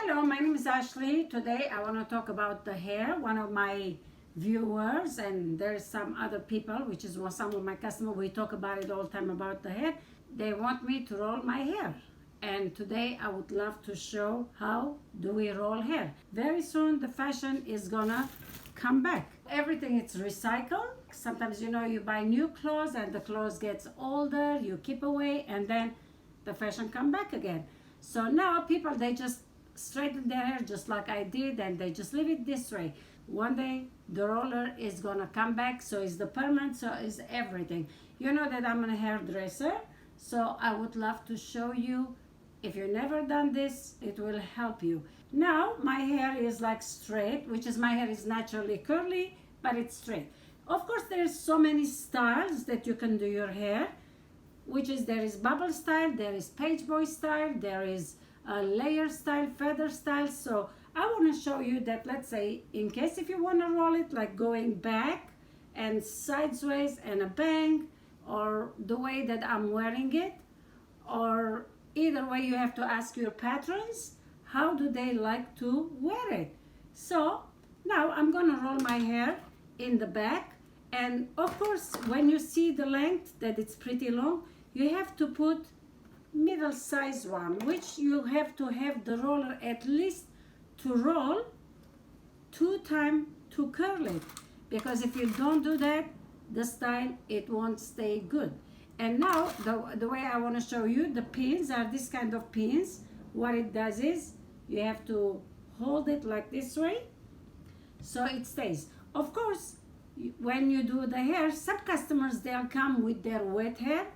Hello, my name is Ashley. Today I want to talk about the hair. One of my viewers, and there's some other people, which is some of my customers, we talk about it all the time about the hair. They want me to roll my hair. And today I would love to show how do we roll hair. Very soon the fashion is gonna come back. Everything is recycled. Sometimes you buy new clothes and the clothes gets older, you keep away, and then the fashion come back again. So now people, they just straighten their hair just like I did, and they just leave it this way. One day the roller is gonna come back, so is the permanent, so is everything. You know that I'm a hairdresser, so I would love to show you. If you've never done this, it will help you. Now my hair is like straight, which is my hair is naturally curly, but it's straight. Of course there's so many styles that you can do your hair, which is there is bubble style, there is page boy style, there is a layer style, feather style. So I want to show you that, let's say, in case if you want to roll it like going back and sideways and a bang, or the way that I'm wearing it, or either way, you have to ask your patrons how do they like to wear it. So now I'm gonna roll my hair in the back, and of course when you see the length that it's pretty long, you have to put middle size one, which you have to have the roller at least to roll 2 times to curl it, because if you don't do that, the style, it won't stay good. And now the way I want to show you, the pins are this kind of pins. What it does is you have to hold it like this way so it stays. Of course, when you do the hair, some customers, they'll come with their wet hair,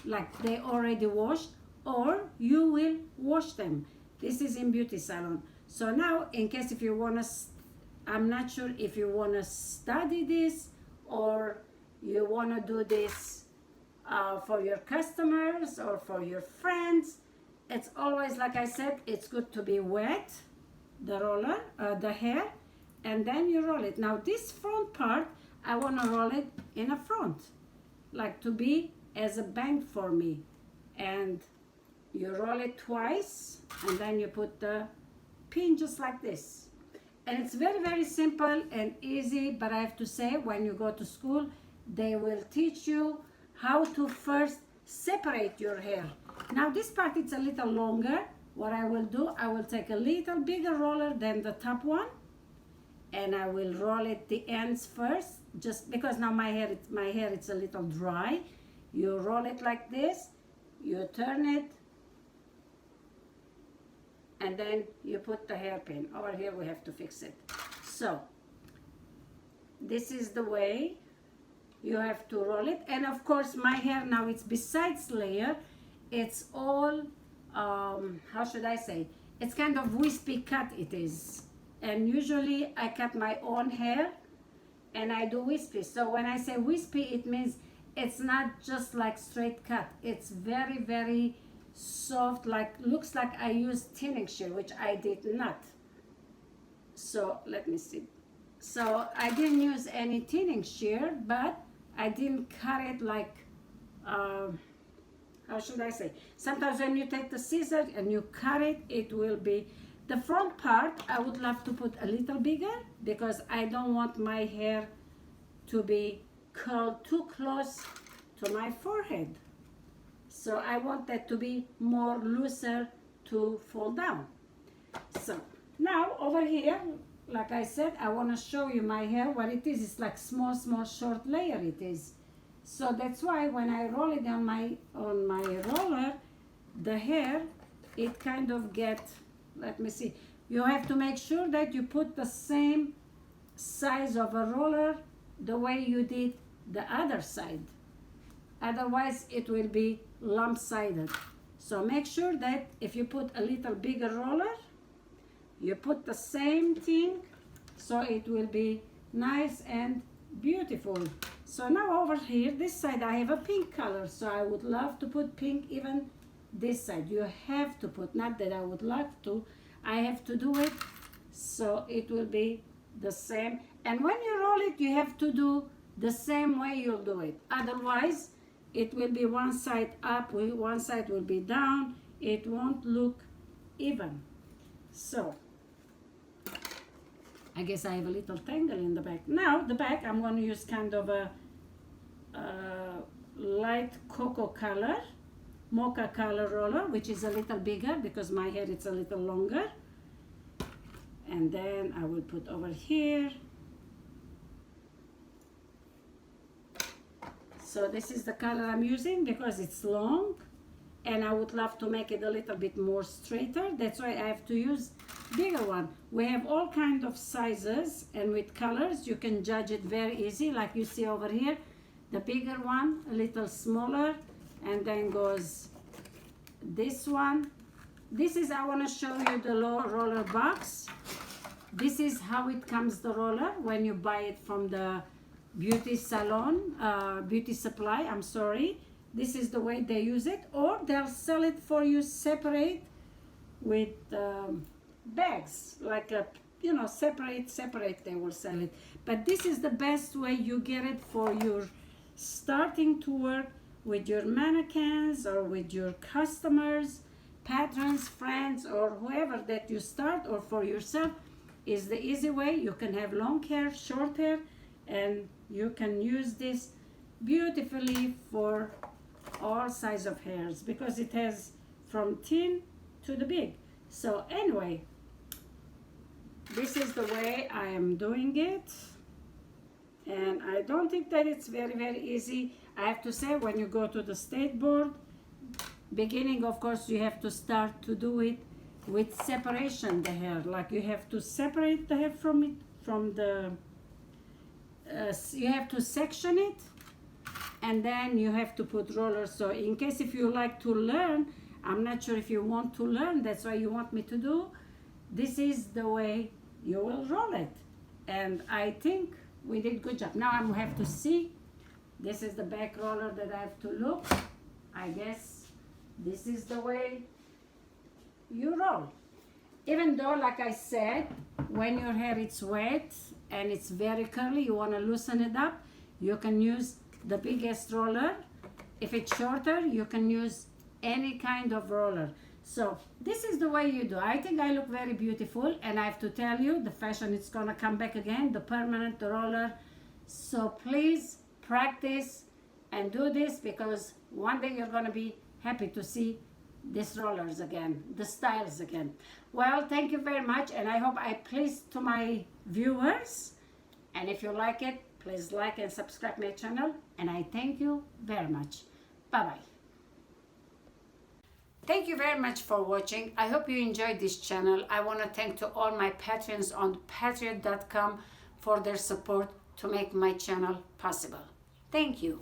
like they already washed, or you will wash them. This is in beauty salon. So now, in case if you want to, I'm not sure if you want to study this or you want to do this for your customers or for your friends. It's always, like I said, it's good to be wet, the roller, the hair, and then you roll it. Now this front part, I want to roll it in a front, like to be as a bang for me. And you roll it twice, and then you put the pin just like this. And it's very, very simple and easy, but I have to say, when you go to school, they will teach you how to first separate your hair. Now this part, it's a little longer. What I will do, I will take a little bigger roller than the top one, and I will roll it the ends first, just because now my hair it's a little dry. You roll it like this, you turn it, and then you put the hairpin. Over here we have to fix it. So this is the way you have to roll it. And of course my hair now, it's besides layer, it's all how should I say, it's kind of wispy cut it is. And usually I cut my own hair and I do wispy. So when I say wispy, it means it's not just like straight cut, it's very, very soft, like looks like I used thinning shear, which I did not. So let me see. So I didn't use any thinning shear, but I didn't cut it like how should I say, sometimes when you take the scissors and you cut it, it will be, the front part I would love to put a little bigger, because I don't want my hair to be curled too close to my forehead. So I want that to be more looser to fall down. So now over here, like I said, I want to show you my hair. What it is, it's like small short layer it is. So that's why when I roll it on my roller, the hair, it kind of get, let me see, you have to make sure that you put the same size of a roller the way you did the other side. Otherwise it will be lopsided. So make sure that if you put a little bigger roller, you put the same thing, so it will be nice and beautiful. So now over here, this side I have a pink color, so I would love to put pink even this side. You have to put, not that I would like to, I have to do it so it will be the same. And when you roll it, you have to do the same way you'll do it. Otherwise it will be one side up, one side will be down, it won't look even. So I guess I have a little tangle in the back. Now the back I'm going to use kind of a light cocoa color, mocha color roller, which is a little bigger because my hair is a little longer. And then I will put over here. So this is the color I'm using because it's long and I would love to make it a little bit more straighter. That's why I have to use bigger one. We have all kinds of sizes, and with colors you can judge it very easy, like you see over here. The bigger one, a little smaller, and then goes this one. This is, I want to show you the roller box. This is how it comes, the roller, when you buy it from the beauty salon, beauty supply, I'm sorry. This is the way they use it, or they'll sell it for you separate with bags, like a, you know, separate they will sell it. But this is the best way you get it for your starting to work with your mannequins or with your customers, patrons, friends, or whoever that you start, or for yourself. Is the easy way. You can have long hair, short hair, and you can use this beautifully for all size of hairs because it has from thin to the big. So anyway, this is the way I am doing it, and I don't think that it's very easy. I have to say, when you go to the state board, beginning of course you have to start to do it with separation the hair, like you have to separate the hair from it, from the you have to section it, and then you have to put rollers. So in case if you like to learn, I'm not sure if you want to learn, that's why you want me to do, this is the way you will roll it. And I think we did good job. Now I have to see, this is the back roller that I have to look. I guess this is the way you roll. Even though, like I said, when your hair is wet and it's very curly, you want to loosen it up, you can use the biggest roller. If it's shorter, you can use any kind of roller. So this is the way you do. I think I look very beautiful, and I have to tell you, the fashion is gonna come back again, the permanent roller. So please practice and do this, because one day you're gonna be happy to see these rollers again, the styles again. Well, thank you very much, and I hope I pleased to my viewers. And if you like it, please like and subscribe my channel, and I thank you very much. Bye-bye. Thank you very much for watching. I hope you enjoyed this channel. I want to thank to all my patrons on patreon.com for their support to make my channel possible. Thank you.